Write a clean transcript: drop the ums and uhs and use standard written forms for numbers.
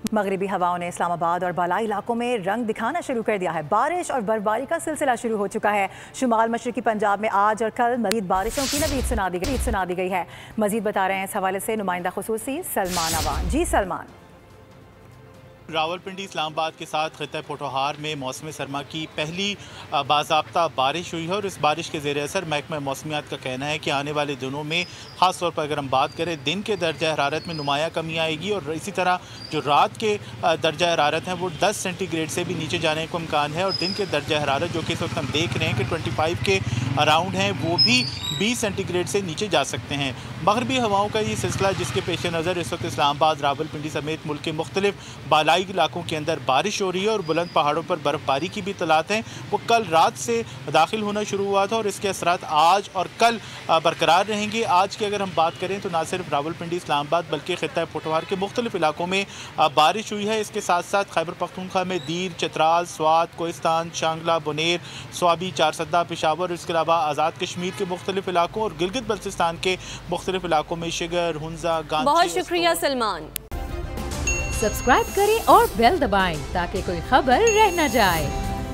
मगरिबी हवाओं ने इस्लामाबाद और बालाई इलाकों में रंग दिखाना शुरू कर दिया है। बारिश और बर्फबारी का सिलसिला शुरू हो चुका है। शुमाल मशरकी पंजाब में आज और कल मजीद बारिशों की नवीद सुना दी गई है। मजीद बता रहे हैं इस हवाले से नुमाइंदा खुसूसी सलमान अवान। जी सलमान। रावलपिंडी इस्लामाबाद के साथ खित्ता पोठोहार में मौसम सरमा की पहली बाज़ाब्ता बारिश हुई है और इस बारिश के ज़ेर असर महकमा मौसमियात का कहना है कि आने वाले दिनों में ख़ास तौर पर अगर हम बात करें दिन के दर्जा हरारत में नुमाया कमी आएगी और इसी तरह जो रात के दर्जा हरारत हैं वो 10 सेंटीग्रेड से भी नीचे जाने का इम्कान है और दिन के दर्जा हरारत जो कि इस वक्त हम देख रहे हैं कि 25 के अराउंड हैं वो भी 20 सेंटीग्रेड से नीचे जा सकते हैं। मगरबी हवाओं का ये सिलसिला जिसके पेश नज़र इस वक्त इस्लामाबाद रावलपिंडी समेत मुल्क के मुख्तलिफ बालाई इलाकों के अंदर बारिश हो रही है और बुलंद पहाड़ों पर बर्फबारी की भी इत्तलात हैं वो कल रात से दाखिल होना शुरू हुआ था और इसके असरात आज और कल बरकरार रहेंगे। आज की अगर हम बात करें तो ना सिर्फ रावलपिंडी इस्लामाबाद बल्कि खित्ता पोठोहार के मुख्तलिफ इलाकों में बारिश हुई है। इसके साथ साथ खैबर पख्तूनख्वा में दीर, चित्राल, स्वात, कोहिस्तान, शांगला, बुनेर, स्वाबी, चारसद्दा, पेशावर, इसके अलावा आज़ाद कश्मीर के मुख्तलिफ इलाकों और गिलगित बल्तिस्तान के मुख्तलिफ इलाकों में शिगर, हुंजा, गांधी। बहुत शुक्रिया सलमान। सब्सक्राइब करें और बेल दबाएं ताकि कोई खबर रह न जाए।